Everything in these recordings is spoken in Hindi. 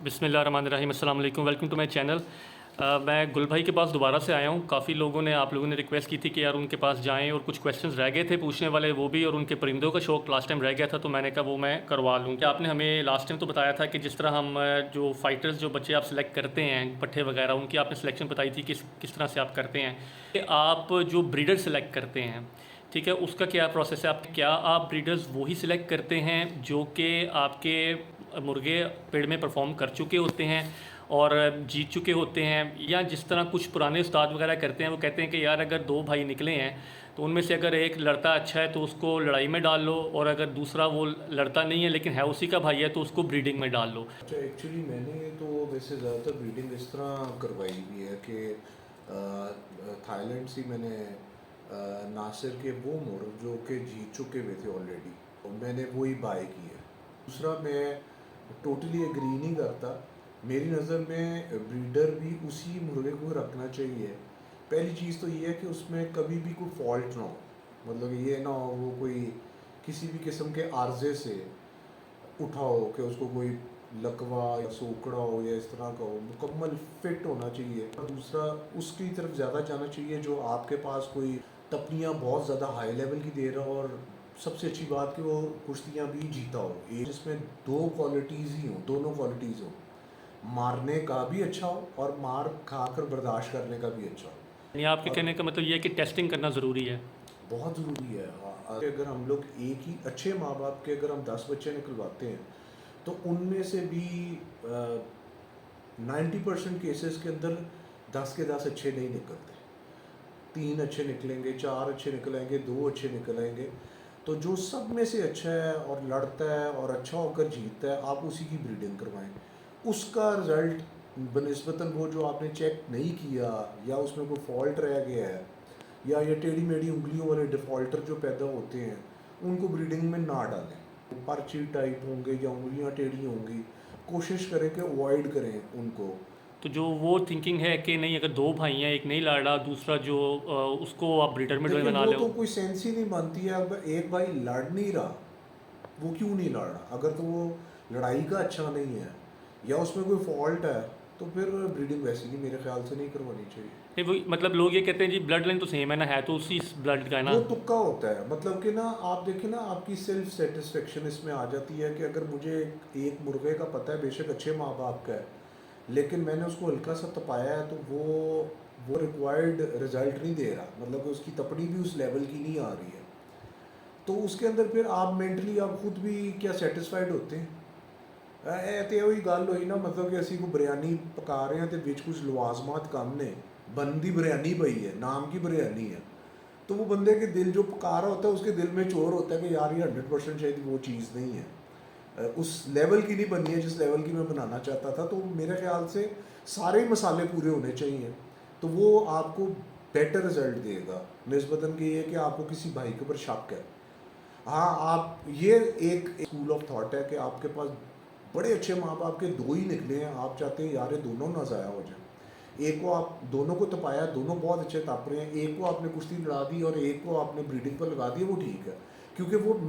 बिस्मिल्लाहिर्रहमानिर्रहीम, अस्सलाम वालेकुम, वेलकम टू माय चैनल। मैं गुल भाई के पास दोबारा से आया हूँ। काफ़ी लोगों ने आप लोगों ने रिक्वेस्ट की थी कि यार उनके पास जाएं और कुछ क्वेश्चंस रह गए थे पूछने वाले, वो भी, और उनके परिंदों का शौक लास्ट टाइम रह गया था, तो मैंने कहा वो मैं करवा लूँ। कि आपने हमें लास्ट टाइम तो बताया था कि जिस तरह हम जो फाइटर्स जो बच्चे आप सेलेक्ट करते हैं पट्ठे वगैरह, उनकी आपने सिलेक्शन बताई थी किस किस तरह से आप करते हैं। कि आप जो ब्रीडर सेलेक्ट करते हैं, ठीक है, उसका क्या प्रोसेस है? आप क्या आप ब्रीडर्स वही सिलेक्ट करते हैं जो कि आपके मुर्गे पेड़ में परफॉर्म कर चुके होते हैं और जीत चुके होते हैं, या जिस तरह कुछ पुराने उस्ताद वगैरह करते हैं, वो कहते हैं कि यार अगर दो भाई निकले हैं तो उनमें से अगर एक लड़ता अच्छा है तो उसको लड़ाई में डाल लो, और अगर दूसरा वो लड़ता नहीं है लेकिन है उसी का भाई है तो उसको ब्रीडिंग में डाल लो। अच्छा, एक्चुअली मैंने तो वैसे ज़्यादातर ब्रीडिंग इस तरह करवाई भी है कि थाईलैंड से मैंने नासिर के वो मोर जो कि जीत चुके हुए थे ऑलरेडी, और मैंने वही बाय की है। दूसरा, मैं टोटली एग्री नहीं करता। मेरी नज़र में ब्रीडर भी उसी मुर्गे को रखना चाहिए। पहली चीज़ तो ये है कि उसमें कभी भी कोई फॉल्ट ना हो, मतलब ये ना हो वो कोई किसी भी किस्म के आर्जे से उठाओ कि उसको कोई लकवा या सोकड़ा हो या इस तरह का हो, मुकम्मल फिट होना चाहिए। और दूसरा, उसकी तरफ ज़्यादा जाना चाहिए जो आपके पास कोई तपनियाँ बहुत ज़्यादा हाई लेवल की दे रहा हो, और सबसे अच्छी बात कि वो कुश्तियाँ भी जीता हो, ये जिसमें दो क्वालिटीज़ ही हों, दोनों क्वालिटीज़ हों, मारने का भी अच्छा हो और मार खाकर बर्दाश्त करने का भी अच्छा यानी आपके हो। कहने अब का मतलब ये है कि टेस्टिंग करना ज़रूरी है। बहुत ज़रूरी है। अगर हम लोग एक ही अच्छे माँ बाप के अगर हम 10 बच्चे निकलवाते हैं तो उनमें से भी 90% केसेस के अंदर 10 के 10 अच्छे नहीं निकलते। 3 अच्छे निकलेंगे, 4 अच्छे निकलेंगे, 2 अच्छे निकलेंगे। तो जो सब में से अच्छा है और लड़ता है और अच्छा होकर जीतता है, आप उसी की ब्रीडिंग करवाएं। उसका रिज़ल्ट बनिस्बतन वो जो आपने चेक नहीं किया या उसमें कोई फॉल्ट रह गया है, या ये टेढ़ी मेढ़ी उंगलियों वाले डिफ़ॉल्टर जो पैदा होते हैं, उनको ब्रीडिंग में ना डालें। पर्ची टाइप होंगे या उंगलियां टेढ़ी होंगी, कोशिश करें कि अवॉइड करें उनको। तो जो वो थिंकिंग है कि नहीं, अगर दो भाई हैं, एक नहीं लड़ रहा, दूसरा जो उसको आप ब्रीडर में देखिए, बना वो लो। तो कोई सेंस ही नहीं बनती है। अब एक भाई लड़ नहीं रहा, वो क्यों नहीं लड़ रहा? अगर तो वो लड़ाई का अच्छा नहीं है या उसमें कोई फॉल्ट है, तो फिर ब्रीडिंग वैसे ही मेरे ख्याल से नहीं करवानी चाहिए। नहीं, वो मतलब लोग ये कहते हैं जी ब्लड लाइन तो सेम है ना, है तो उसी ब्लड का है ना। वो तुक्का होता है, मतलब कि ना आप देखिए ना, आपकी सेल्फ सेटिस्फेक्शन इसमें आ जाती है कि अगर मुझे एक मुर्गे का पता है, बेशक अच्छे माँ बाप का है, लेकिन मैंने उसको हल्का सा तपाया है तो वो रिक्वायर्ड रिजल्ट नहीं दे रहा, मतलब कि उसकी तपड़ी भी उस लेवल की नहीं आ रही है, तो उसके अंदर फिर आप मेंटली आप खुद भी क्या सेटिस्फाइड होते हैं? ਇਹ ਤੇ ਉਹੀ ਗੱਲ ਹੋਈ ना, मतलब कि ਅਸੀਂ को बिरयानी पका रहे हैं तो ਵਿੱਚ कुछ लवाजमात कम ने, बनती बिरयानी पई है, नाम की बिरयानी है, तो वो बंदे के दिल जो पका रहा होता है उसके दिल में चोर होता है कि यार ये 100% शायद वो चीज़ नहीं है, उस लेवल की नहीं बनी है जिस लेवल की मैं बनाना चाहता था। तो मेरे ख्याल से सारे मसाले पूरे होने चाहिए, तो वो आपको बेटर रिजल्ट देगा निस्बतन कि ये कि आपको किसी भाई के ऊपर शक है। हाँ, आप ये एक स्कूल ऑफ थॉट है कि आपके पास बड़े अच्छे माँ बाप के दो ही निकले हैं, आप चाहते हैं यार ये दोनों ना ज़ाया हो जाए। एक को आप दोनों को तपाया, दोनों बहुत अच्छे तप रहे हैं, एक को आपने कुश्ती लड़ा दी और एक को आपने ब्रीडिंग पर लगा दिया, वो ठीक है, क्योंकि वो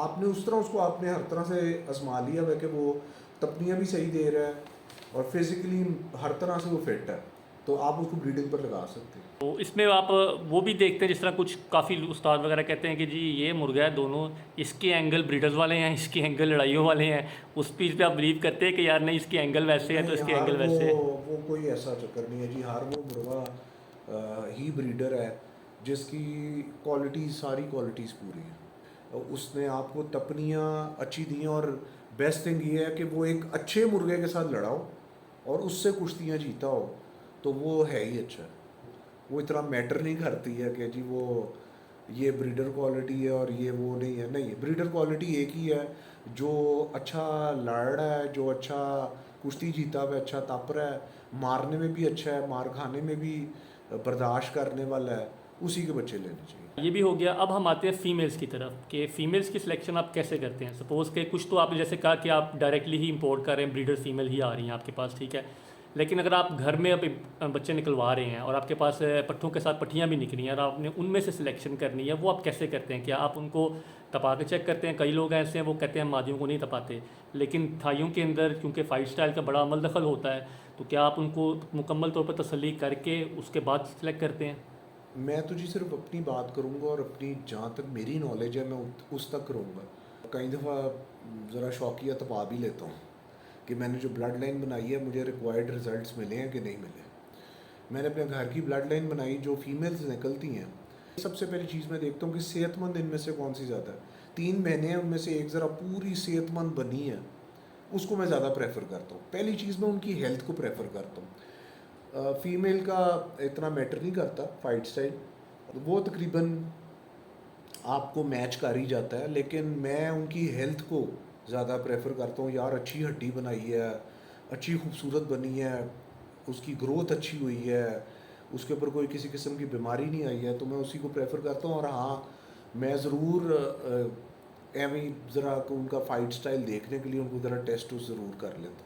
आपने उस तरह उसको आपने हर तरह से आजमा लिया है कि वो तपनियाँ भी सही दे रहा है और फिज़िकली हर तरह से वो फिट है, तो आप उसको ब्रीडिंग पर लगा सकते हैं। तो इसमें आप वो भी देखते हैं जिस तरह कुछ काफ़ी उस्ताद वगैरह कहते हैं कि जी ये मुर्गा है, दोनों इसके एंगल ब्रीडर्स वाले हैं, इसके एंगल लड़ाइयों वाले हैं, उस चीज़ पे आप बिलीव करते हैं कि यार नहीं इसके एंगल वैसे हैं तो नहीं, इसके हर एंगल वैसे है। वो कोई ऐसा चक्कर नहीं है जी। हर वो मुर्गा ही ब्रीडर है जिसकी क्वालिटी सारी क्वालिटीज़ पूरी हैं, और उसने आपको तपनियाँ अच्छी दी हैं, और बेस्ट थिंग ये है कि वो एक अच्छे मुर्गे के साथ लड़ाओ और उससे कुश्तियाँ जीता हो, तो वो है ही अच्छा। वो इतना मैटर नहीं करती है कि जी वो ये ब्रीडर क्वालिटी है और ये वो नहीं है। नहीं, ब्रीडर क्वालिटी एक ही है, जो अच्छा लड़ रहा है, जो अच्छा कुश्ती जीता हुआ है, अच्छा तप रहा है, मारने में भी अच्छा है, मार खाने में भी बर्दाश्त करने वाला है, उसी के बच्चे लेने चाहिए। ये भी हो गया। अब हम आते हैं फ़ीमेल्स की तरफ कि फ़ीमेल्स की सिलेक्शन आप कैसे करते हैं। सपोज़ के कुछ तो आपने जैसे कहा कि आप डायरेक्टली ही इंपोर्ट कर रहे हैं, ब्रीडर फ़ीमेल ही आ रही हैं आपके पास, ठीक है, लेकिन अगर आप घर में अभी बच्चे निकलवा रहे हैं और आपके पास पट्ठों के साथ पट्टियाँ भी निकली हैं और आपने उनमें से सिलेक्शन करनी है, वो आप कैसे करते हैं? क्या आप उनको तपा के चेक करते हैं? कई लोग ऐसे हैं वो कहते हैं मादियों को नहीं तपाते, लेकिन थाइयों के अंदर क्योंकि फाइट स्टाइल का बड़ा अमल दखल होता है, तो क्या आप उनको मुकम्मल तौर पर तसल्ली करके उसके बाद सिलेक्ट करते हैं? मैं तो जी सिर्फ अपनी बात करूँगा और अपनी जहाँ तक मेरी नॉलेज है मैं उस तक करूँगा। कई दफ़ा ज़रा शौकिया तपा भी लेता हूँ कि मैंने जो ब्लड लाइन बनाई है मुझे रिक्वायर्ड रिज़ल्ट्स मिले हैं कि नहीं मिले। मैंने अपने घर की ब्लड लाइन बनाई जो फीमेल्स निकलती हैं, सबसे पहली चीज़ मैं देखता हूँ कि सेहतमंद इनमें से कौन सी ज़्यादा है। 3 महीने हैं उनमें से एक ज़रा पूरी सेहतमंद बनी है, उसको मैं ज़्यादा प्रेफर करता हूँ। पहली चीज़ मैं उनकी हेल्थ को प्रेफर करता हूँ। फ़ीमेल का इतना मैटर नहीं करता फाइट स्टाइल, वो तकरीबन आपको मैच कर ही जाता है, लेकिन मैं उनकी हेल्थ को ज़्यादा प्रेफर करता हूँ। यार अच्छी हड्डी बनाई है, अच्छी खूबसूरत बनी है, उसकी ग्रोथ अच्छी हुई है, उसके ऊपर कोई किसी किस्म की बीमारी नहीं आई है, तो मैं उसी को प्रेफर करता हूँ। और हाँ, मैं ज़रूर एवं ही ज़रा उनका फ़ाइट स्टाइल देखने के लिए उनको ज़रा टेस्ट ज़रूर कर लेता हूँ।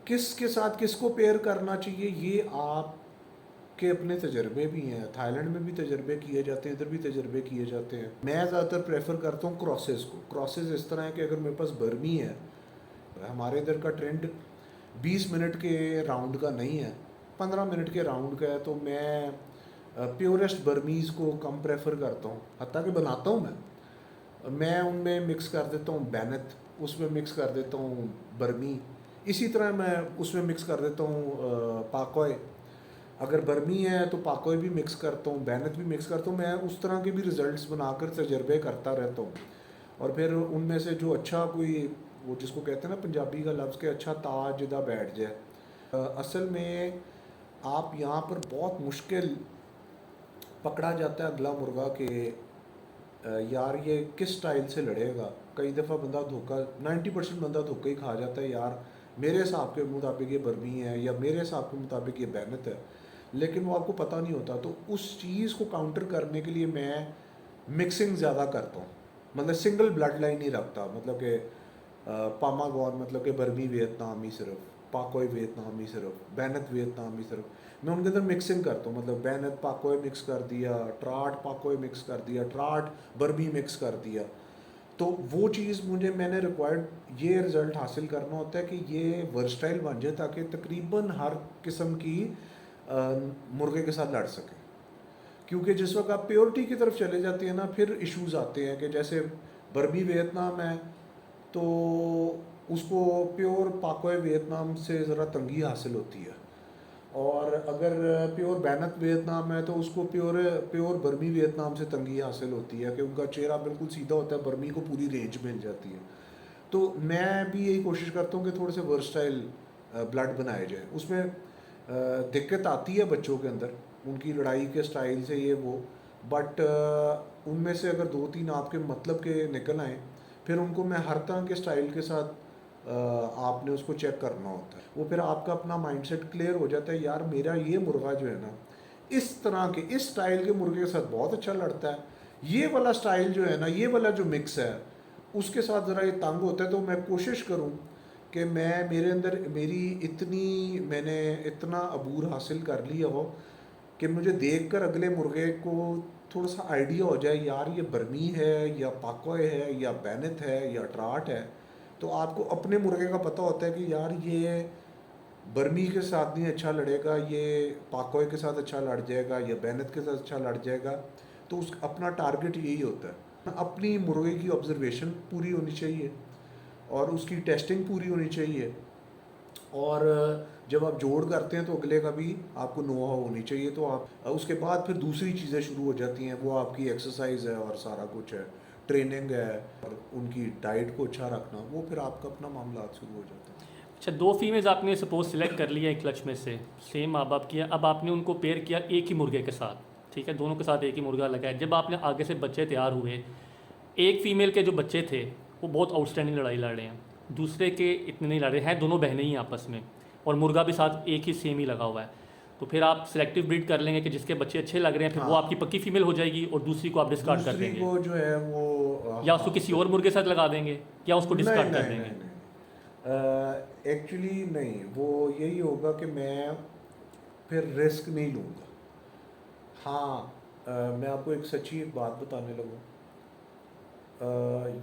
किसके साथ किसको पेयर करना चाहिए ये आपके अपने तजर्बे भी हैं। थाईलैंड में भी तजर्बे किए जाते हैं, इधर भी तजर्बे किए जाते हैं। मैं ज़्यादातर प्रेफर करता हूँ क्रॉसेस को। क्रॉसेस इस तरह है कि अगर मेरे पास बर्मी है, हमारे इधर का ट्रेंड 20 मिनट के राउंड का नहीं है, 15 मिनट के राउंड का है, तो मैं प्योरेस्ट बर्मीज़ को कम प्रेफर करता हूँ। हत्ता कि बनाता हूँ मैं उनमें मिक्स कर देता हूँ बैनत, उसमें मिक्स कर देता हूँ बर्मी, इसी तरह मैं उसमें मिक्स कर देता हूँ पाकोय। अगर बर्मी है तो पाकोय भी मिक्स करता हूँ, बैनत भी मिक्स करता हूँ। मैं उस तरह के भी रिज़ल्ट्स बनाकर तजर्बे करता रहता हूँ। और फिर उनमें से जो अच्छा कोई, वो जिसको कहते हैं ना पंजाबी का लफ्ज़ के अच्छा ताज जिदा बैठ जाए। असल में आप यहाँ पर बहुत मुश्किल पकड़ा जाता है अगला मुर्गा के यार ये किस स्टाइल से लड़ेगा। कई दफ़ा बंदा धोखा, 90% बंदा धोखा ही खा जाता है। यार मेरे हिसाब के मुताबिक ये बर्मी है या मेरे हिसाब के मुताबिक ये बैनत है, लेकिन वो आपको पता नहीं होता। तो उस चीज़ को काउंटर करने के लिए मैं मिक्सिंग ज़्यादा करता हूँ, मतलब सिंगल ब्लड लाइन ही रखता। मतलब कि पामागॉन मतलब कि बर्मी वियतनामी सिर्फ, पाकोय वियतनामी सिर्फ, बैनत वियतनामी सिर्फ। मैं उनके अंदर मिक्सिंग करता हूँ, मतलब बैनत पाकोय मिक्स कर दिया, ट्राट पाकोय मिक्स कर दिया, ट्राट बर्मी मिक्स कर दिया। तो वो चीज़ मैंने रिक्वायर्ड ये रिज़ल्ट हासिल करना होता है कि ये वर्सटाइल बन जाए ताकि तकरीबन हर किस्म की मुर्गे के साथ लड़ सके। क्योंकि जिस वक्त आप प्योरिटी की तरफ चले जाते हैं ना, फिर इश्यूज़ आते हैं कि जैसे बर्मी वियतनाम है तो उसको प्योर पाकोय वियतनाम से ज़रा तंगी हासिल होती है, और अगर प्योर बैनत वियतनाम है तो उसको प्योर बर्मी वियतनाम से तंगी हासिल होती है कि उनका चेहरा बिल्कुल सीधा होता है, बर्मी को पूरी रेंज मिल जाती है। तो मैं भी यही कोशिश करता हूँ कि थोड़े से वर्सटाइल ब्लड बनाए जाए। उसमें दिक्कत आती है बच्चों के अंदर उनकी लड़ाई के स्टाइल से ये वो, बट उनमें से अगर 2-3 आपके मतलब के निकल आएँ, फिर उनको मैं हर तरह के स्टाइल के साथ आपने उसको चेक करना होता है। वो फिर आपका अपना माइंडसेट क्लियर हो जाता है, यार मेरा ये मुर्गा जो है ना इस तरह के इस स्टाइल के मुर्गे के साथ बहुत अच्छा लड़ता है, ये वाला स्टाइल जो है ना, ये वाला जो मिक्स है उसके साथ ज़रा ये तंग होता है। तो मैं कोशिश करूँ कि मेरे अंदर मैंने इतना अबूर हासिल कर लिया हो कि मुझे देखकर अगले मुर्गे को थोड़ा सा आइडिया हो जाए, यार ये बर्मी है या पाकोय है या बैनत है या ट्राट है। तो आपको अपने मुर्गे का पता होता है कि यार ये बर्मी के साथ नहीं अच्छा लड़ेगा, ये पाकोय के साथ अच्छा लड़ जाएगा या बैनत के साथ अच्छा लड़ जाएगा। तो उस अपना टारगेट यही होता है, अपनी मुर्गे की ऑब्जर्वेशन पूरी होनी चाहिए और उसकी टेस्टिंग पूरी होनी चाहिए, और जब आप जोड़ करते हैं तो अगले का भी आपको नो हाउ होनी चाहिए। तो आप उसके बाद फिर दूसरी चीज़ें शुरू हो जाती हैं, वो आपकी एक्सरसाइज है और सारा कुछ है, ट्रेनिंग है और उनकी डाइट को अच्छा रखना, वो फिर आपका अपना मामला शुरू हो जाता है। अच्छा, 2 फीमेल्स आपने सपोज सिलेक्ट कर लिया एक क्लच में से, सेम माँ बाप की है, अब आपने उनको पेयर किया एक ही मुर्गे के साथ, ठीक है, दोनों के साथ एक ही मुर्गा लगा है। जब आपने आगे से बच्चे तैयार हुए, एक फ़ीमेल के जो बच्चे थे वो बहुत आउटस्टैंडिंग लड़ाई लड़ रहे हैं, दूसरे के इतने नहीं लड़ रहे हैं, दोनों बहनें ही आपस में, और मुर्गा भी साथ एक ही सेम ही लगा हुआ है। तो फिर आप सिलेक्टिव ब्रीड कर लेंगे कि जिसके बच्चे अच्छे लग रहे हैं, फिर वो हाँ, आपकी पक्की फीमेल हो जाएगी और दूसरी को आप डिस्कार्ड कर दूसरी देंगे, को जो है वो या उसको किसी और मुर्गे के साथ लगा देंगे या उसको नहीं डिस्कार्ड नहीं कर नहीं देंगे। नहीं एक्चुअली नहीं, वो यही होगा कि मैं फिर रिस्क नहीं लूँगा। हाँ, मैं आपको एक सच्ची एक बात बताने लगूँ।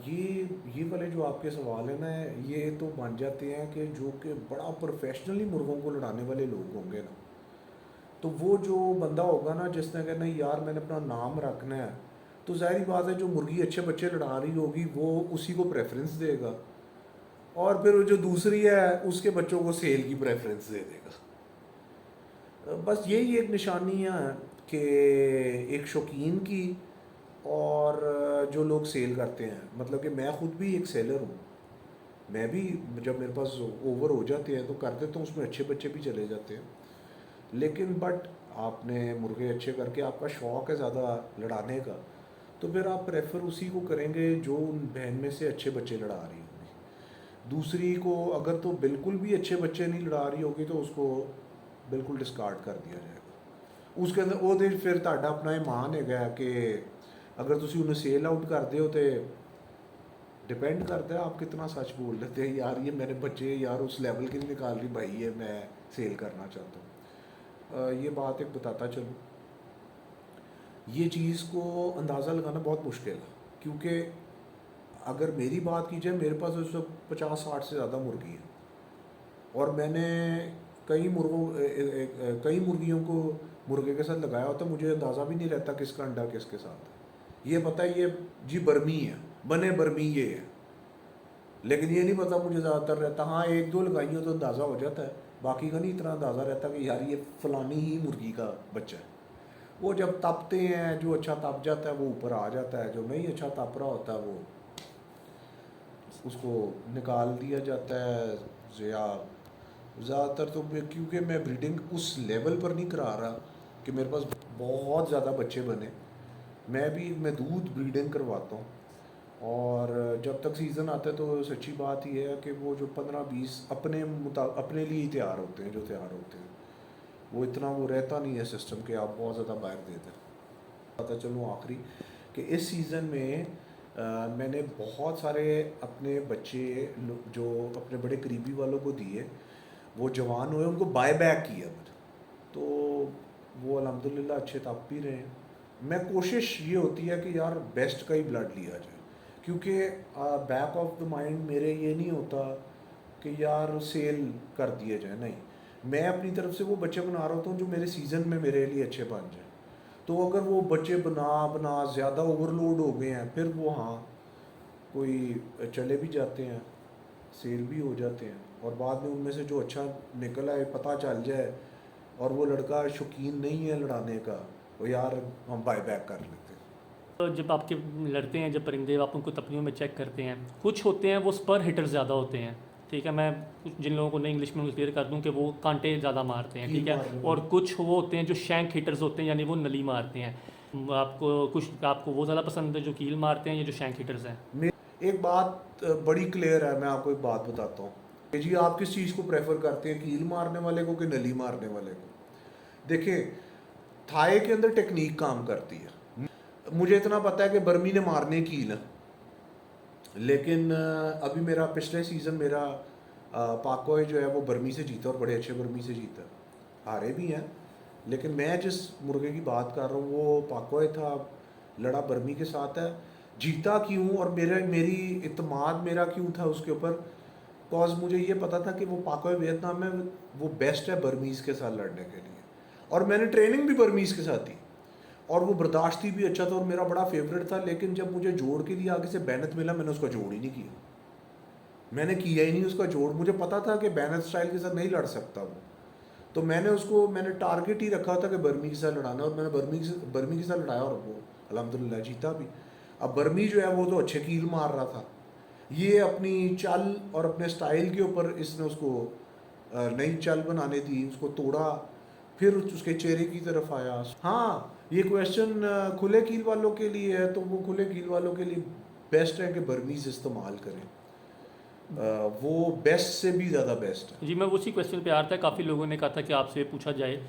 ये वाले जो आपके सवाल हैं ना, ये तो बन जाते हैं कि जो कि बड़ा प्रोफेशनली मुर्गों को लड़ाने वाले लोग होंगे ना, तो वो जो बंदा होगा ना जिसने कहना यार मैंने अपना नाम रखना है, तो ज़ाहिर बात है जो मुर्गी अच्छे बच्चे लड़ा रही होगी वो उसी को प्रेफरेंस देगा, और फिर वो जो दूसरी है उसके बच्चों को सेल की प्रेफरेंस दे देगा। बस यही एक निशानियाँ हैं कि एक शौकीन की और जो लोग सेल करते हैं, मतलब कि मैं ख़ुद भी एक सेलर हूँ। मैं भी जब मेरे पास ओवर हो जाते हैं तो कर देता हूँ, उसमें अच्छे बच्चे भी चले जाते हैं। लेकिन बट आपने मुर्गे अच्छे करके आपका शौक़ है ज़्यादा लड़ाने का, तो फिर आप प्रेफर उसी को करेंगे जो उन बहन में से अच्छे बच्चे लड़ा रही होगी। दूसरी को अगर तो बिल्कुल भी अच्छे बच्चे नहीं लड़ा रही होगी तो उसको बिल्कुल डिस्कार्ड कर दिया जाएगा। उसके अंदर वो दिन फिर ਤੁਹਾਡਾ अपना ईमान है कि अगर तुसी उन्हें सेल आउट करते हो तो डिपेंड करता है आप कितना सच बोल लेते हैं, यार ये मेरे बच्चे यार उस लेवल के नहीं निकाल रही भाई, ये मैं सेल करना चाहता हूँ। ये बात एक बताता चलूँ, ये चीज़ को अंदाज़ा लगाना बहुत मुश्किल है, क्योंकि अगर मेरी बात की जाए मेरे पास उस वक्त 50-60 से ज़्यादा मुर्गी हैं, और मैंने कई मुर्गियों को मुर्गे के साथ लगाया होता, मुझे अंदाज़ा भी नहीं रहता किसका अंडा किसके साथ है। ये पता है ये जी बर्मी है, बने बर्मी ये है, लेकिन ये नहीं पता मुझे ज़्यादातर रहता। हाँ, एक दो लगाई हो तो अंदाज़ा हो जाता है, बाकी का नहीं इतना अंदाज़ा रहता कि यार ये फ़लानी ही मुर्गी का बच्चा है। वो जब तपते हैं, जो अच्छा तप जाता है वो ऊपर आ जाता है, जो नहीं अच्छा तप रहा होता है वो उसको निकाल दिया जाता है। या ज़्यादातर तो क्योंकि मैं ब्रीडिंग उस लेवल पर नहीं करा रहा कि मेरे पास बहुत ज़्यादा बच्चे बने, मैं दूध ब्रीडिंग करवाता हूँ, और जब तक सीज़न आता है तो सच्ची बात ये है कि वो जो 15-20 अपने लिए ही तैयार होते हैं, जो तैयार होते हैं वो इतना वो रहता नहीं है सिस्टम के आप बहुत ज़्यादा बाहर देते हैं। पता चलूँ आखिरी कि इस सीज़न में मैंने बहुत सारे अपने बच्चे जो अपने बड़े करीबी वालों को दिए, वो जवान हुए, उनको बाय बैक किया मैंने, तो वो अल्हम्दुलिल्लाह अच्छे तप भी रहे हैं। मैं कोशिश ये होती है कि यार बेस्ट का ही ब्लड लिया जाए, क्योंकि बैक ऑफ द माइंड मेरे ये नहीं होता कि यार सेल कर दिए जाए, नहीं, मैं अपनी तरफ से वो बच्चे बना रहा होता हूँ जो मेरे सीज़न में मेरे लिए अच्छे बन जाए। तो अगर वो बच्चे बना ज़्यादा ओवरलोड हो गए हैं, फिर वो हाँ कोई चले भी जाते हैं, सेल भी हो जाते हैं, और बाद में उनमें से जो अच्छा निकल आए पता चल जाए और वो लड़का शौकीन नहीं है लड़ाने का, वो यार हम बाय बैक कर लेते हैं। तो जब आपके लड़ते हैं, जब परिंदे आप उनको तपनियों में चेक करते हैं, कुछ होते हैं वो स्पर हिटर ज़्यादा होते हैं, ठीक है, मैं जिन लोगों को नहीं इंग्लिश में क्लियर कर दूं कि वो कांटे ज़्यादा मारते हैं, ठीक है, और कुछ वो होते हैं जो शैंक हिटर्स होते हैं, यानी वो नली मारते हैं। आपको वो ज़्यादा पसंद है जो कील मारते हैं या जो शैंक हिटर्स हैं? एक बात बड़ी क्लियर है, मैं आपको एक बात बताता हूँ कि जी आप किस चीज़ को प्रेफर करते हैं, कील मारने वाले को कि नली मारने वाले को। देखिए, थाई के अंदर टेक्निक काम करती है। मुझे इतना पता है कि बर्मी ने मारने कील है, लेकिन अभी मेरा पिछले सीज़न मेरा पाकोय जो है वो बर्मी से जीता, और बड़े अच्छे बर्मी से जीता, हारे भी हैं, लेकिन मैं जिस मुर्गे की बात कर रहा हूँ वो पाकोय था, लड़ा बर्मी के साथ है, जीता क्यों, और मेरी इत्मीनान मेरा क्यों था उसके ऊपर, कॉज मुझे ये पता था कि वो पाकोय वियतनाम में वो बेस्ट है बर्मीज़ के साथ लड़ने के लिए, और मैंने ट्रेनिंग भी बर्मीज़ के साथ दी, और वो बर्दाश्ती भी अच्छा था और मेरा बड़ा फेवरेट था। लेकिन जब मुझे जोड़ के लिए आगे से बैनत मिला, मैंने उसका जोड़ ही नहीं किया, मैंने किया ही नहीं उसका जोड़। मुझे पता था कि बैनत स्टाइल के साथ नहीं लड़ सकता वो, तो मैंने टारगेट ही रखा था कि बर्मी के साथ लड़ाना, और मैंने बर्मी के साथ लड़ाया और वो अल्हम्दुलिल्लाह जीता भी। अब बर्मी जो है वो तो अच्छे कील मार रहा था, ये अपनी चाल और अपने स्टाइल के ऊपर इसने उसको नई चाल बनाने दी, उसको तोड़ा, फिर उसके चेहरे की तरफ आया। हाँ, ये क्वेश्चन खुले कील वालों के लिए है, तो वो खुले कील वालों के लिए बेस्ट है कि बर्मीज़ इस्तेमाल करें, वो बेस्ट से भी ज़्यादा बेस्ट है। जी, मैं उसी क्वेश्चन पे आ रहा था, काफ़ी लोगों ने कहा था कि आपसे पूछा जाए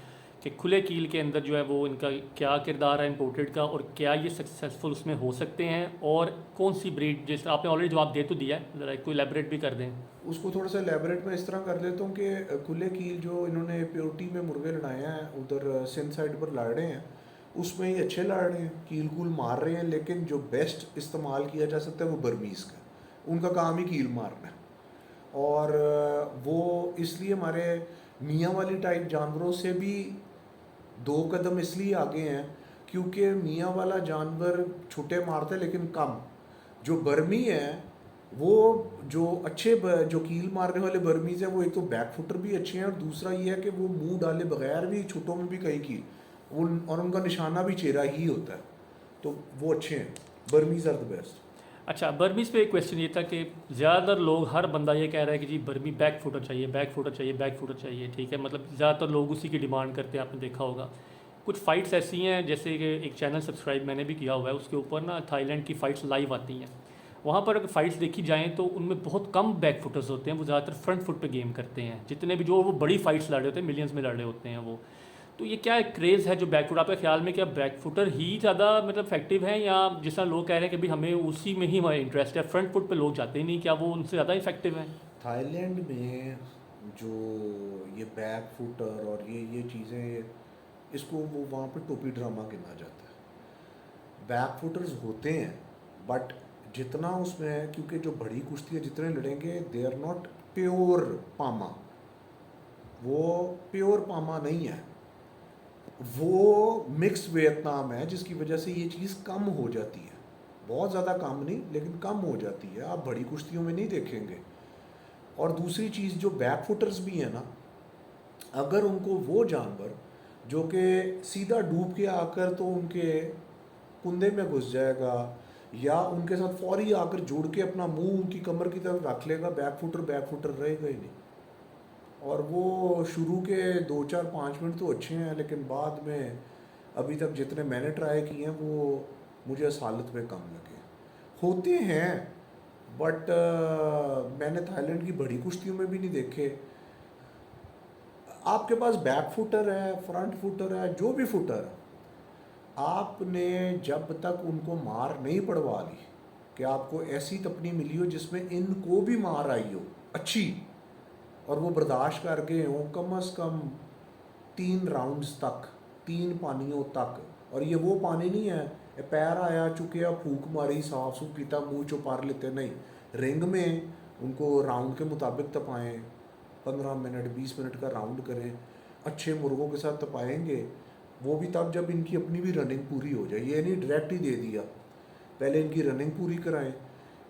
कि खुले कील के अंदर जो है वो इनका क्या किरदार है इम्पोर्टेड का, और क्या ये सक्सेसफुल उसमें हो सकते हैं, और कौन सी ब्रीड, जैसे आपने ऑलरेडी जवाब दे तो दिया है, ज़रा इसको इलेबरेट भी कर दें। उसको थोड़ा सा एलेबरेट मैं इस तरह कर लेता हूँ कि खुले कील जो इन्होंने प्योरिटी में मुर्गे लड़ाए हैं उधर सिंध साइड पर लड़ रहे हैं, उसमें ही अच्छे लड़ रहे हैं, कील कूल मार रहे हैं, लेकिन जो बेस्ट इस्तेमाल किया जा सकता है वो बर्मीज़ का, उनका काम ही कील मारना है। और वो इसलिए हमारे मियाँ वाली टाइप जानवरों से भी 2 कदम इसलिए आगे हैं क्योंकि मियाँ वाला जानवर छुट्टे मारते हैं लेकिन कम। जो बर्मी है वो जो जो कील मारने वाले बर्मीज हैं वो एक तो बैक फुटर भी अच्छे हैं, और दूसरा ये है कि वो मुंह डाले बगैर भी छुट्टों में भी कई कील और उनका निशाना भी चेहरा ही होता है, तो वो अच्छे हैं। Burmese are the best. अच्छा, बर्मीज़ पे एक क्वेश्चन ये था कि ज़्यादातर लोग, हर बंदा ये कह रहा है कि जी बर्मी बैक फुटर चाहिए, बैक फुटर चाहिए, बैक फुटर चाहिए, ठीक है, मतलब ज़्यादातर लोग उसी की डिमांड करते हैं, आपने देखा होगा। कुछ फ़ाइट्स ऐसी हैं, जैसे कि एक चैनल सब्सक्राइब मैंने भी किया हुआ है, उसके ऊपर ना थाईलैंड की फ़ाइट्स लाइव आती हैं। वहाँ पर अगर फ़ाइट्स देखी जाएँ तो उनमें बहुत कम बैक फुटर्स होते हैं, वो ज़्यादातर फ्रंट फुट पे गेम करते हैं, जितने भी जो वो बड़ी फ़ाइट्स लड़ रहे होते हैं, मिलियंस में लड़ रहे होते हैं वो। तो ये क्या एक क्रेज़ है जो बैक फुट, आपके ख्याल में क्या बैक फुटर ही ज़्यादा मतलब इफेक्टिव है, या जिस तरह लोग कह रहे हैं कि भाई हमें उसी में ही हमारा इंटरेस्ट है, फ्रंट फुट पे लोग जाते ही नहीं, क्या वो उनसे ज़्यादा इफेक्टिव है? थाईलैंड में जो ये बैक फुटर और ये चीज़ें, इसको वो वहाँ पे टोपी ड्रामा गिना जाता है। बैक फुटर्स होते हैं बट जितना उसमें है, क्योंकि जो बड़ी कुश्ती है जितने लड़ेंगे दे आर नॉट प्योर पामा, वो प्योर पामा नहीं है, वो मिक्स वियतनाम है, जिसकी वजह से ये चीज़ कम हो जाती है। बहुत ज़्यादा कम नहीं लेकिन कम हो जाती है, आप बड़ी कुश्तियों में नहीं देखेंगे। और दूसरी चीज़ जो बैक फुटर्स भी हैं ना, अगर उनको वो जानवर जो कि सीधा डूब के आकर तो उनके कुंदे में घुस जाएगा, या उनके साथ फौरी आकर जुड़ के अपना मुंह उनकी कमर की तरफ रख लेगा, बैक फुटर रहेगा ही नहीं। और वो शुरू के 2 4 5 मिनट तो अच्छे हैं, लेकिन बाद में अभी तक जितने मैंने ट्राई किए हैं वो मुझे इस हालत में कम लगे। होते हैं बट मैंने थाईलैंड की बड़ी कुश्तियों में भी नहीं देखे। आपके पास बैक फुटर है, फ्रंट फुटर है, जो भी फुटर है, आपने जब तक उनको मार नहीं पड़वा ली कि आपको ऐसी तपनी मिली हो जिसमें इनको भी मार आई हो अच्छी, और वो बर्दाश्त कर गए हों कम से कम 3 राउंड्स तक, 3 पानियों तक। और ये वो पानी नहीं है ये पैर आया चुके फूक मारी साफ सूफ पीता मुँह चुपार लेते, नहीं। रिंग में उनको राउंड के मुताबिक तपाएं, 15 मिनट 20 मिनट का राउंड करें, अच्छे मुर्गों के साथ तपाएंगे। वो भी तब जब इनकी अपनी भी रनिंग पूरी हो जाए, ये नहीं डायरेक्ट ही दे दिया, पहले इनकी रनिंग पूरी कराएं,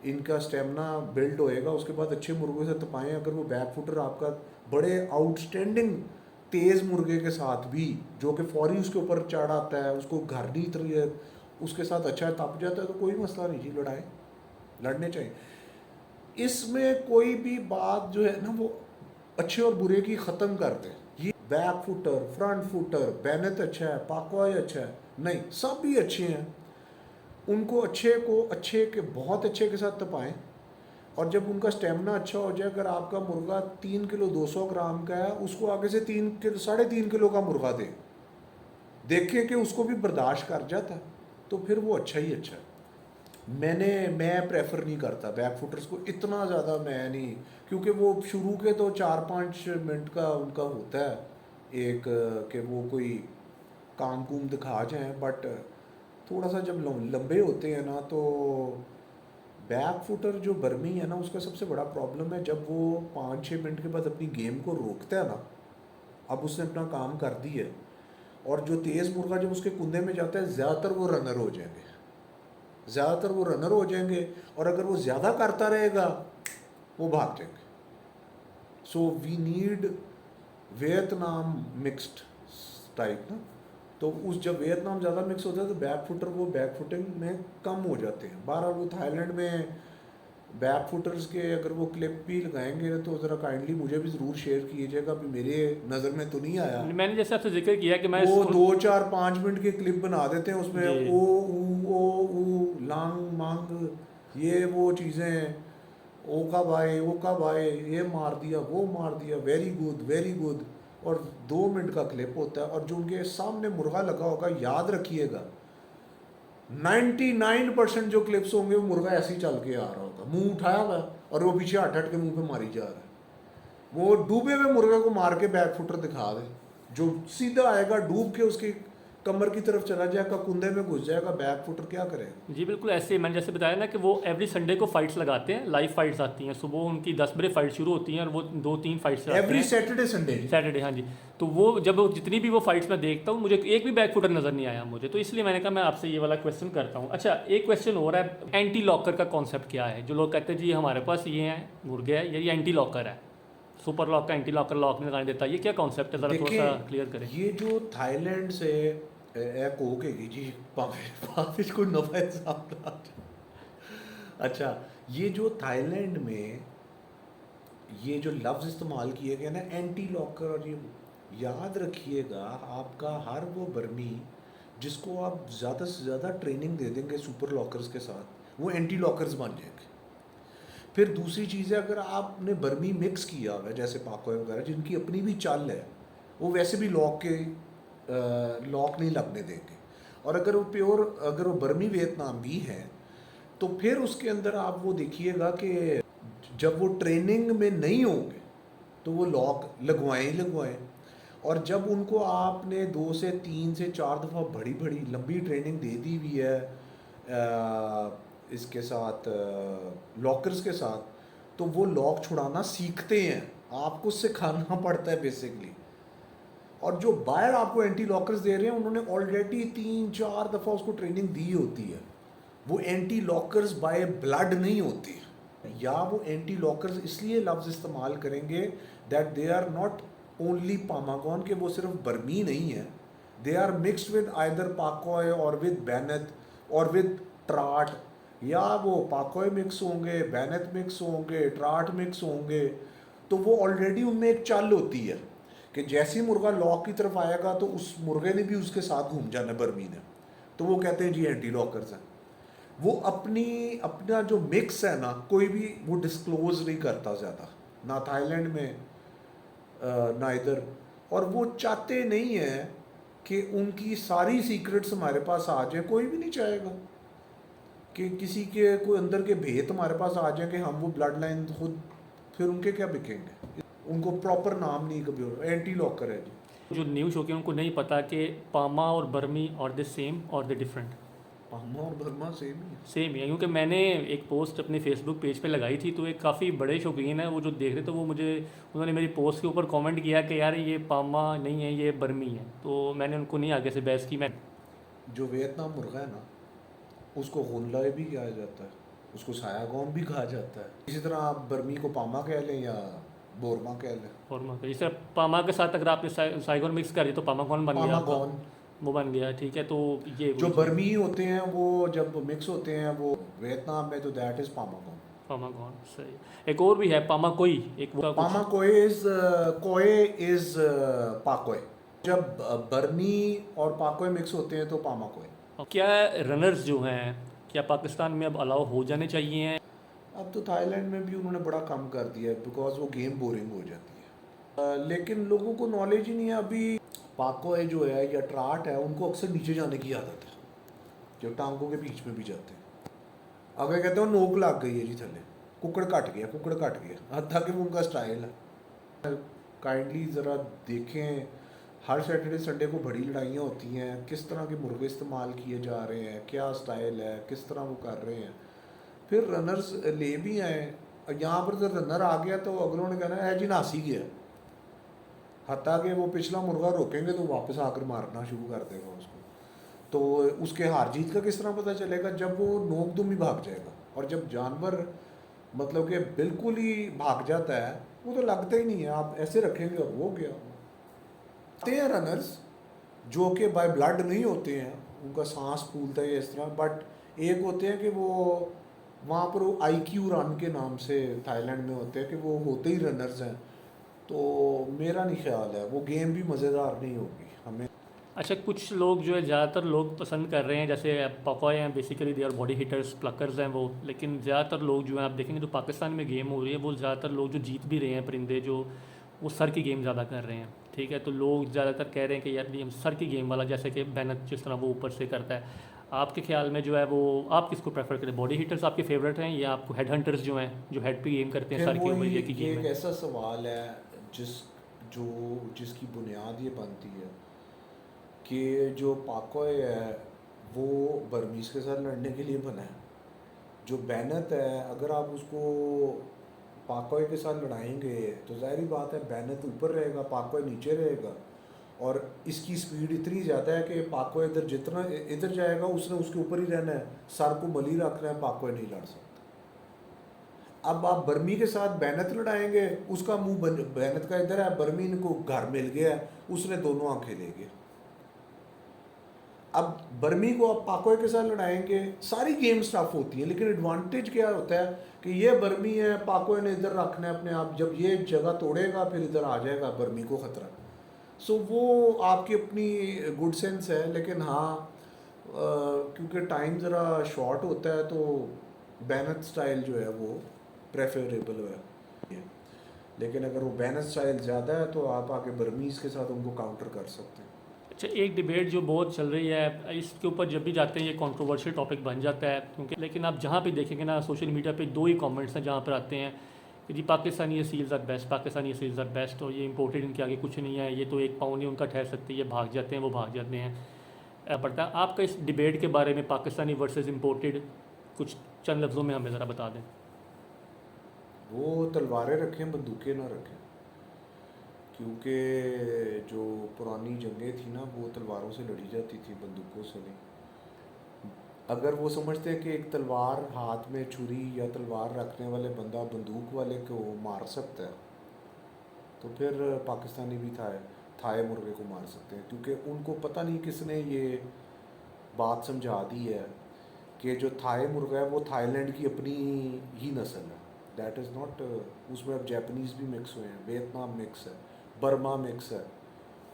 इनका स्टेमिना बिल्ड होएगा, उसके बाद अच्छे मुर्गों से तपाएं। अगर वो बैक फुटर आपका बड़े आउटस्टैंडिंग तेज़ मुर्गे के साथ भी, जो कि फौरी उसके ऊपर चढ़ आता है, उसको घर नहीं तरह उसके साथ अच्छा तप जाता है, तो कोई मसला नहीं जी, लड़ने चाहिए। इसमें कोई भी बात जो है ना वो अच्छे और बुरे की ख़त्म कर दे। ये back footer, front footer, Bennett अच्छा है, पाकवाई अच्छा है, नहीं, सब भी अच्छे हैं। उनको अच्छे के बहुत अच्छे के साथ तपाएं, और जब उनका स्टेमिना अच्छा हो जाए, अगर आपका मुर्गा 3 किलो 200 ग्राम का है, उसको आगे से 3 किलो 3.5 किलो का मुर्गा देखें कि उसको भी बर्दाश्त कर जाता है, तो फिर वो अच्छा ही अच्छा है। मैं प्रेफर नहीं करता बैक फुटर्स को इतना ज़्यादा, मैं नहीं, क्योंकि वो शुरू के तो 4 5 मिनट का उनका होता है एक कि वो कोई काम कुम दिखा जाएं, बट थोड़ा सा जब लंबे होते हैं ना, तो बैक फुटर जो बर्मी है ना, उसका सबसे बड़ा प्रॉब्लम है जब वो 5 6 मिनट के बाद अपनी गेम को रोकता है ना, अब उसने अपना काम कर दी है, और जो तेज़ मुर्गा जब उसके कुंदे में जाता है, ज़्यादातर वो रनर हो जाएंगे, और अगर वो ज़्यादा करता रहेगा वो भाग जाएंगे। So we need Vietnam mixed type ना, तो उस जब वियतनाम ज़्यादा मिक्स होता है तो बैक फुटर वो बैक फुटिंग में कम हो जाते हैं। बहरहाल वो थाईलैंड में बैक फुटर्स के अगर वो क्लिप भी लगाएंगे तो ज़रा काइंडली मुझे भी ज़रूर शेयर कीजिएगा, अभी मेरे नज़र में तो नहीं आया। मैंने जैसे आपसे जिक्र किया कि मैं वो 2 4 5 मिनट के क्लिप बना देते हैं, उसमें जी ओ लांग मांग ये वो चीज़ें, ओ का भाई, ये मार दिया, वो मार दिया, वेरी गुड, और 2 मिनट का क्लिप होता है, और जो उनके सामने मुर्गा लगा होगा, याद रखिएगा 99% जो क्लिप्स होंगे वो मुर्गा ऐसे ही चल के आ रहा होगा, मुंह उठाया हुआ और वो पीछे हट हट के मुंह पे मारी जा रहा है। वो डूबे हुए मुर्गे को मार के बैक फुटर दिखा दे, जो सीधा आएगा डूब के उसकी कमर की तरफ चला जाएगा, कुंदे में घुस जाएगा, बैक फुटर क्या करेगा। जी बिल्कुल ऐसे मैंने जैसे बताया ना कि वो एवरी संडे को फाइट्स लगाते हैं, लाइव फाइट्स आती हैं, सुबह उनकी 10 बजे फाइट शुरू होती हैं और वो 2-3 fights every Saturday Sunday. Saturday, हाँ जी। तो वो जब जितनी भी वो फाइट्स मैं देखता हूँ, मुझे एक भी बैक फुटर नज़र नहीं आया मुझे, तो इसलिए मैंने कहा मैं आपसे ये वाला क्वेश्चन करता हूँ। अच्छा, एक क्वेश्चन हो रहा है, एंटी लॉकर का कॉन्सेप्ट क्या है? जो लोग कहते हैं जी हमारे पास ये है मुर्गे है, ये एंटी लॉकर है, सुपर लॉक का एंटी लॉकर लॉक नहीं लगाने देता, ये क्या कॉन्सेप्ट है, ज़रा थोड़ा सा क्लियर करें। ये जो थाईलैंड से कोकेगी जी पाकिस्तान को नफा हिसाब। अच्छा, ये जो थाईलैंड में ये जो लफ्ज़ इस्तेमाल किए गए ना एंटी लॉकर, और ये याद रखिएगा, आपका हर वो बर्मी जिसको आप ज़्यादा से ज़्यादा ट्रेनिंग दे देंगे सुपर लॉकर्स के साथ, वो एंटी लॉकर्स बन जाएंगे। फिर दूसरी चीज़ है, अगर आपने बर्मी मिक्स किया हुआ है जैसे पाकोए वगैरह जिनकी अपनी भी चाल है, वो वैसे भी लॉक नहीं लगने देंगे। और अगर वो बर्मी वियतनाम भी है, तो फिर उसके अंदर आप वो देखिएगा कि जब वो ट्रेनिंग में नहीं होंगे तो वो लॉक लगवाएं ही लगवाएं, और जब उनको आपने 2 से 3 से 4 दफ़ा बड़ी बड़ी लंबी ट्रेनिंग दे दी हुई है इसके साथ लॉकर्स के साथ, तो वो लॉक छुड़ाना सीखते हैं, आपको सिखाना पड़ता है बेसिकली। और जो बाहर आपको एंटी लॉकर्स दे रहे हैं, उन्होंने ऑलरेडी 3-4 दफ़ा उसको ट्रेनिंग दी होती है। वो एंटी लॉकर्स बाय ब्लड नहीं होती, या वो एंटी लॉकर्स इसलिए लफ्ज़ इस्तेमाल करेंगे that they are not only पामागॉन, के वो सिर्फ बर्मी नहीं है, they are mixed with either पाकोय और विद बैनत और विद ट्राट, या वो पाकोय मिक्स होंगे, बैनत मिक्स होंगे, ट्राट मिक्स होंगे। तो वो ऑलरेडी उनमें एक चाल होती है कि जैसे ही मुर्गा लॉक की तरफ आएगा तो उस मुर्गे ने भी उसके साथ घूम जाना बर्मी ने, तो वो कहते हैं जी एंटी लॉकर्स हैं। वो अपना जो मिक्स है ना, कोई भी वो डिस्क्लोज नहीं करता ज़्यादा, ना थाईलैंड में ना इधर, और वो चाहते नहीं है कि उनकी सारी सीक्रेट्स हमारे पास आ जाए। कोई भी नहीं चाहेगा कि किसी के कोई अंदर के भेद हमारे पास आ जाए कि हम वो ब्लड लाइन खुद, फिर उनके क्या बिकेंगे, उनको प्रॉपर नाम नहीं कभी हो, एंटी लॉकर है जी। जो न्यू शौकीन उनको नहीं पता कि पामा और बर्मी और द सेम और द डिफरेंट। पामा और बर्मा सेम ही है। सेम ही है, क्योंकि मैंने एक पोस्ट अपने फेसबुक पेज पे लगाई थी, तो एक काफ़ी बड़े शौकीन है वो जो देख रहे थे, वो उन्होंने मेरी पोस्ट के ऊपर कमेंट किया कि यार ये पामा नहीं है, ये बर्मी है। तो मैंने उनको नहीं आगे से बहस की। मैं जो वियतनाम मुर्गा है ना, उसको हुनलाए भी कहा जाता है, उसको सायागोन भी कहा जाता है। इसी तरह आप बर्मी को पामा कह लें या बोरमा कह लें। और जैसे पामा के साथ अगर आपने साइगोन मिक्स कर दिया तो पामा कौन बन गया, पामागॉन वो बन गया, ठीक है। तो ये जो बर्मी होते हैं वो जब मिक्स होते हैं वो वियतनाम में, तो दैट इज पामागॉन। पामागॉन सही। एक और भी है पामा कोई, एक वो पामा कोए इज पाकोय। जब बर्मी और पाकोय मिक्स होते हैं तो पामा कोय। क्या रनर्स जो हैं क्या पाकिस्तान में अब अलाउ हो जाने चाहिए? अब तो थाईलैंड में भी उन्होंने बड़ा कम कर दिया है, बिकॉज वो गेम बोरिंग हो जाती है। लेकिन लोगों को नॉलेज ही नहीं है। अभी पाकोय जो है या ट्राट है, उनको अक्सर नीचे जाने की आदत है, जो टांगों के बीच में भी जाते हैं। अगर कहते हो नोक लग गई है जी थले, कुकड़ कट गया, हत्या कि वो उनका स्टाइल है। काइंडली ज़रा देखें, हर सैटरडे संडे को बड़ी लड़ाइयाँ होती हैं, किस तरह के मुर्गे इस्तेमाल किए जा रहे हैं, क्या स्टाइल है, किस तरह वो कर रहे हैं। फिर रनर्स ले भी आए, यहाँ पर जब रनर आ गया तो अगलों ने कहना है जी नास ही गया, हत्या कि वो पिछला मुर्गा रोकेंगे तो वापस आकर मारना शुरू कर देगा उसको। तो उसके हार जीत का किस तरह पता चलेगा? जब वो नोक दुम ही भाग जाएगा। और जब जानवर मतलब कि बिल्कुल ही भाग जाता है, वो तो लगता ही नहीं है, आप ऐसे रखेंगे और वो गया। आते हैं रनर्स जो कि बाय ब्लड नहीं होते हैं, उनका सांस फूलता है इस तरह, बट एक होते हैं कि वो वहाँ पर वो IQ रन के नाम से थाईलैंड में होते हैं कि वो होते ही रनर्स हैं। तो मेरा नहीं ख्याल है वो गेम भी मज़ेदार नहीं होगी हमें। अच्छा, कुछ लोग जो है ज़्यादातर लोग पसंद कर रहे हैं, जैसे पकॉय हैं, basically they our body hitters, pluckers हैं वो, लेकिन ज़्यादातर लोग जो हैं आप देखेंगे जो पाकिस्तान में गेम हो रही है, वो ज़्यादातर लोग जो जीत भी रहे हैं परिंदे, जो वो सर की गेम ज़्यादा कर रहे हैं। ठीक है, तो लोग ज़्यादातर कह रहे हैं कि यार ये हम सर की गेम वाला, जैसे कि बैनत जिस तरह वो ऊपर से करता है, आपके ख्याल में जो है वो आप किसको प्रेफर करें? बॉडी हिटर्स आपके फेवरेट हैं या आपको हेड हंटर्स जो हैं जो हेड पे गेम करते हैं फिर सर के ऊपर वही, ये की ये गेम एक है? ऐसा सवाल है जिस जो जिसकी बुनियाद ये बनती है कि जो पाकोय है वो बर्मीज़ के साथ लड़ने के लिए बना है। जो बैनत है, अगर आप उसको पाकोय के साथ लड़ाएंगे तो ज़ाहिर बात है बैनत ऊपर रहेगा, पाकोय नीचे रहेगा। और इसकी स्पीड इतनी ज़्यादा है कि पाकोय इधर जितना इधर जाएगा उसने उसके ऊपर ही रहना है, सर को मली रखना है, पाकोय नहीं लड़ सकता। अब आप बर्मी के साथ बैनत लड़ाएंगे, उसका मुंह बैनत का इधर है, बर्मी को घर मिल गया है, उसने दोनों आंखें ले गए। अब बर्मी को आप पाकोय के साथ लड़ाएंगे, सारी गेम स्टफ होती है, लेकिन एडवांटेज क्या होता है कि ये बर्मी है, पाकोय ने इधर रखना है अपने आप, जब ये जगह तोड़ेगा फिर इधर आ जाएगा बर्मी को ख़तरा। सो वो आपकी अपनी गुड सेंस है, लेकिन हाँ क्योंकि टाइम ज़रा शॉर्ट होता है तो बैनत स्टाइल जो है वो प्रेफरेबल है। लेकिन अगर वो बैनत स्टाइल ज़्यादा है तो आप आके बर्मीज़ के साथ उनको काउंटर कर सकते हैं। अच्छा, एक डिबेट जो बहुत चल रही है इसके ऊपर, जब भी जाते हैं ये कंट्रोवर्शियल टॉपिक बन जाता है, क्योंकि लेकिन आप जहाँ पे देखेंगे ना सोशल मीडिया पे दो ही कमेंट्स हैं जहाँ पर आते हैं कि जी पाकिस्तानी ये सील्स आर बेस्ट, पाकिस्तानी ये सील्स आर बेस्ट, और ये इंपोर्टेड इनके आगे कुछ नहीं है, ये तो एक पाउंड ही उनका ठहर सकती है, ये भाग जाते हैं, वो भाग जाते हैं। पड़ता है आपका इस डिबेट के बारे में, पाकिस्तानी वर्सेस इंपोर्टेड, कुछ चंद लफ्ज़ों में हमें ज़रा बता दें। वो तलवारें रखें, बंदूकें ना रखें, क्योंकि जो पुरानी जंगें थी ना वो तलवारों से लड़ी जाती थी, बंदूकों से नहीं। अगर वो समझते हैं कि एक तलवार हाथ में छुरी या तलवार रखने वाले बंदा बंदूक वाले को मार सकता है, तो फिर पाकिस्तानी भी थाए मुर्गे को मार सकते हैं, क्योंकि उनको पता नहीं किसने ये बात समझा दी है कि जो थाई मुर्गा है वो थाईलैंड की अपनी ही नस्ल है। दैट इज़ नॉट, उसमें अब जापानीज़ भी मिक्स हुए हैं, वियतनाम मिक्स है, बर्मा मिक्स है,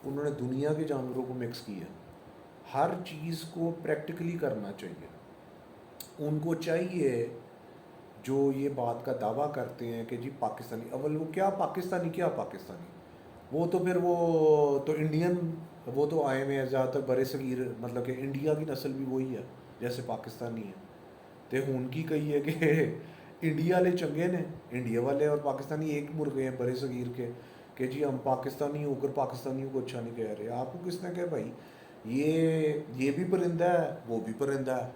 उन्होंने दुनिया के जानवरों को मिक्स किया। हर चीज़ को प्रैक्टिकली करना चाहिए। उनको चाहिए जो ये बात का दावा करते हैं कि जी पाकिस्तानी, अव्वल वो क्या पाकिस्तानी, क्या पाकिस्तानी, वो तो फिर वो तो इंडियन, वो तो आए हुए हैं ज़्यादातर बड़े सगीर, मतलब कि इंडिया की नस्ल भी वही है जैसे पाकिस्तानी है। तो उनकी कही है कि इंडिया वाले चंगे ने, इंडिया वाले और पाकिस्तानी एक मुर्गे हैं बड़े सगीर के, कि जी हम पाकिस्तानी होकर पाकिस्तानियों को अच्छा नहीं कह रहे। आपको किसने कहा भाई, ये भी परिंदा है, वो भी परिंदा है,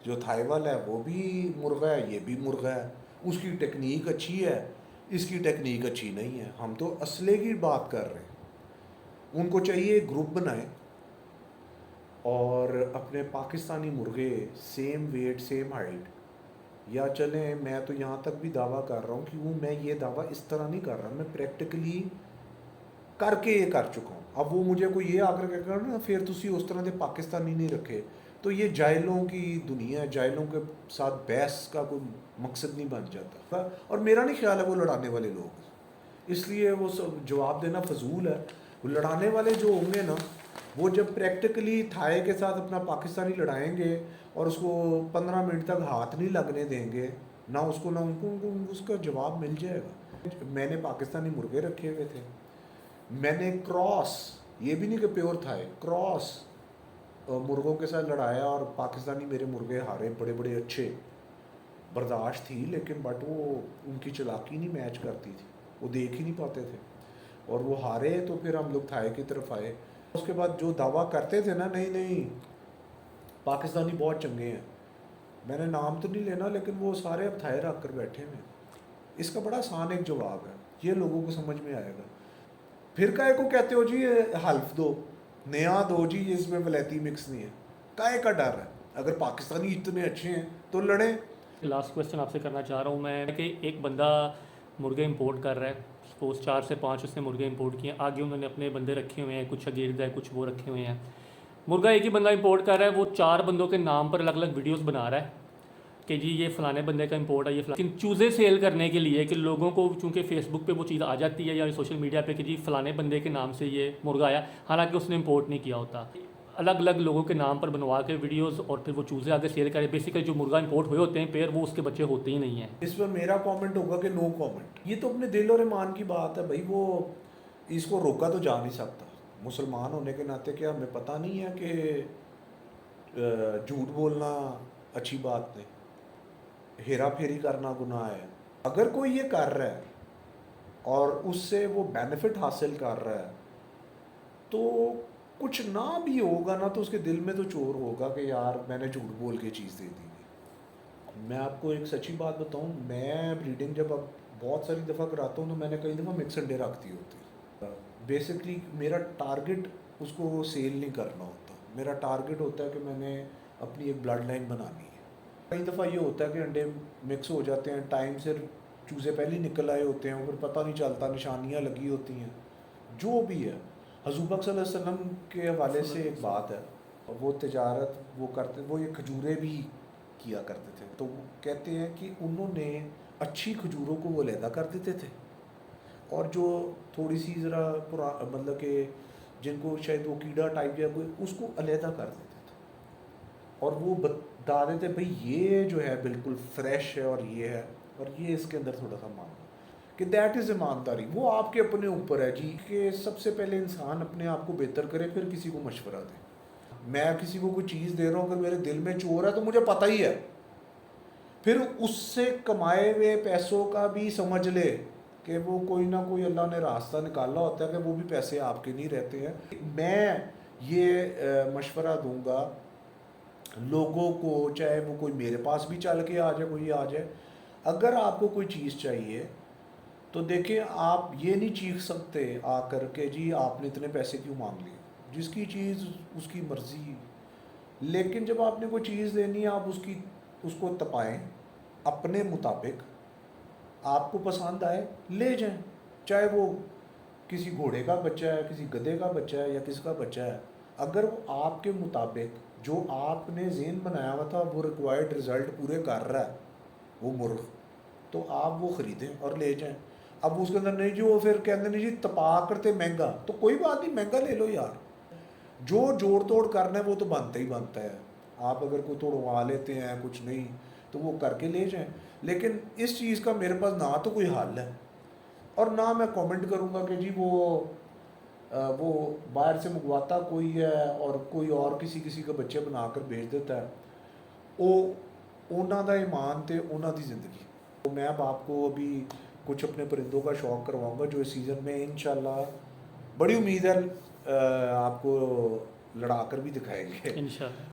जो थाई वाला है वो भी मुर्गा है, ये भी मुर्गा है, उसकी टेक्निक अच्छी है, इसकी टेक्निक अच्छी नहीं है। हम तो असले की बात कर रहे हैं। उनको चाहिए ग्रुप बनाए और अपने पाकिस्तानी मुर्गे सेम वेट सेम हाइट, या चलें, मैं तो यहाँ तक भी दावा कर रहा हूँ कि वो, मैं ये दावा इस तरह नहीं कर रहा, मैं प्रैक्टिकली करके ये कर चुका हूँ। अब वो मुझे कोई ये आकर के कहना ना फिर तुसी उस तरह के पाकिस्तानी नहीं रखे, तो ये जाहिलों की दुनिया है, जाहिलों के साथ बहस का कोई मकसद नहीं बन जाता। और मेरा नहीं ख्याल है वो लड़ाने वाले लोग, इसलिए वो सब जवाब देना फजूल है। वो लड़ाने वाले जो होंगे ना, वो जब प्रैक्टिकली थाई के साथ अपना पाकिस्तानी लड़ाएंगे और उसको 15 मिनट तक हाथ नहीं लगने देंगे ना उसको ना उनको उसका जवाब मिल जाएगा। मैंने पाकिस्तानी मुर्गे रखे हुए थे, मैंने क्रॉस, ये भी नहीं कि प्योर थाई, क्रॉस मुर्गों के साथ लड़ाया और पाकिस्तानी मेरे मुर्गे हारे, बड़े बड़े अच्छे, बर्दाश्त थी, लेकिन बट वो उनकी चालाकी नहीं मैच करती थी, वो देख ही नहीं पाते थे और वो हारे। तो फिर हम लोग थाई की तरफ आए। उसके बाद जो दावा करते थे ना, नहीं नहीं पाकिस्तानी बहुत चंगे हैं, मैंने नाम तो नहीं लेना, लेकिन वो सारे अब थाई रख कर बैठे हैं। इसका बड़ा आसान एक जवाब है, ये लोगों को समझ में आएगा। फिर काहे को कहते हो जी हल्फ दो, नया दो जी, इसमें वलैती मिक्स नहीं है, काहे का डर है? अगर पाकिस्तानी इतने अच्छे हैं तो लड़ें। लास्ट क्वेश्चन आपसे करना चाह रहा हूँ मैं कि एक बंदा मुर्गे इंपोर्ट कर रहा है, सपोज 4 से 5 उसने मुर्गे इंपोर्ट किए, आगे उन्होंने अपने बंदे रखे हुए हैं, कुछ शागिर्द है, कुछ वो रखे हुए हैं। मुर्गा एक ही बंदा इंपोर्ट कर रहा है, वो 4 बंदों के नाम पर अलग अलग वीडियोस बना रहा है कि जी ये फ़लाने बंदे का इंपोर्ट है, ये लेकिन चूज़े सेल करने के लिए कि लोगों को, चूँकि फेसबुक पे वो चीज़ आ जाती है या सोशल मीडिया पे कि जी फ़लाने बंदे के नाम से ये मुर्गा आया, हालांकि उसने इंपोर्ट नहीं किया होता, अलग अलग लोगों के नाम पर बनवा के वीडियोस और फिर वो चूज़े आगे सेल करें। बेसिकली जो मुर्गा इंपोर्ट हुए होते हैं पेयर, वो उसके बच्चे होते ही नहीं हैं। इस पर मेरा कमेंट होगा कि नो कमेंट। ये तो अपने दिल और ईमान की बात है भाई। वो इसको रोका तो जा नहीं सकता। मुसलमान होने के नाते क्या हमें पता नहीं है कि झूठ बोलना अच्छी बात नहीं, हेरा फेरी करना गुनाह है। अगर कोई ये कर रहा है और उससे वो बेनिफिट हासिल कर रहा है, तो कुछ ना भी होगा ना तो उसके दिल में तो चोर होगा कि यार मैंने झूठ बोल के चीज़ दे दी। मैं आपको एक सच्ची बात बताऊं, मैं ब्रीडिंग जब अब बहुत सारी दफ़ा कराता हूं तो मैंने कई दफ़ा मिक्स अंडे रख दिए होते। बेसिकली मेरा टारगेट उसको सेल नहीं करना होता, मेरा टारगेट होता है कि मैंने अपनी एक ब्लड लाइन बनानी है। कई दफ़ा ये होता है कि अंडे मिक्स हो जाते हैं, टाइम से चूज़े पहले ही निकल आए होते हैं, फिर पता नहीं चलता, निशानियाँ लगी होती हैं। जो भी है, हजूर पाक सल्लल्लाहु अलैहि वसल्लम के हवाले से एक बात है, वो तिजारत वो करते, वो ये खजूरें भी किया करते थे, तो वो कहते हैं कि उन्होंने अच्छी खजूरों को वो अलहदा कर देते थे और जो थोड़ी सी ज़रा पुरा मतलब कि जिनको शायद वो कीड़ा टाइप या कोई, उसको अलहदा कर देते थे और वो बता देते भाई ये जो है बिल्कुल फ्रेश है और ये है और ये इसके अंदर थोड़ा सा मांग कि दैट इज़ ईमानदारी। वो आपके अपने ऊपर है जी कि सबसे पहले इंसान अपने आप को बेहतर करे फिर किसी को मशवरा दे। मैं किसी को कोई चीज़ दे रहा हूँ, अगर मेरे दिल में चोर है तो मुझे पता ही है, फिर उससे कमाए हुए पैसों का भी समझ ले कि वो कोई ना कोई अल्लाह ने रास्ता निकाला होता है कि वो भी पैसे आपके नहीं रहते हैं। मैं ये मशवरा दूंगा लोगों को, चाहे वो कोई मेरे पास भी चल के आ जाए, कोई आ जाए, अगर आपको कोई चीज़ चाहिए तो देखिए आप ये नहीं चीख सकते आकर के जी आपने इतने पैसे क्यों मांग लिए, जिसकी चीज़ उसकी मर्ज़ी। लेकिन जब आपने कोई चीज़ देनी है आप उसको तपाएं अपने मुताबिक, आपको पसंद आए ले जाएं, चाहे वो किसी घोड़े का बच्चा है, किसी गधे का बच्चा है या किसका बच्चा है, अगर वो आपके मुताबिक जो आपने ज़हन बनाया हुआ था वो रिक्वायर्ड रिज़ल्ट पूरे कर रहा है वो मुर्ग, तो आप वो ख़रीदें और ले जाएं। अब उसके अंदर नहीं जी वो फिर कहते नहीं जी तपा करते महंगा, तो कोई बात नहीं महंगा ले लो यार, जो जोड़ तोड़ करना है वो तो बनता ही बनता है। आप अगर कोई तोड़वा लेते हैं कुछ नहीं तो वो करके ले जाएं, लेकिन इस चीज़ का मेरे पास ना तो कोई हल है और ना मैं कमेंट करूँगा कि जी वो बाहर से मंगवाता कोई है और कोई और किसी का बच्चे बनाकर भेज देता है, वो उन्हों का ईमान तो उन्हों की ज़िंदगी। तो मैं अब आपको अभी कुछ अपने परिंदों का शौक़ करवाऊँगा जो इस सीज़न में इंशाल्लाह बड़ी उम्मीद है आपको लड़ा कर भी दिखाएंगे। इंशाल्लाह।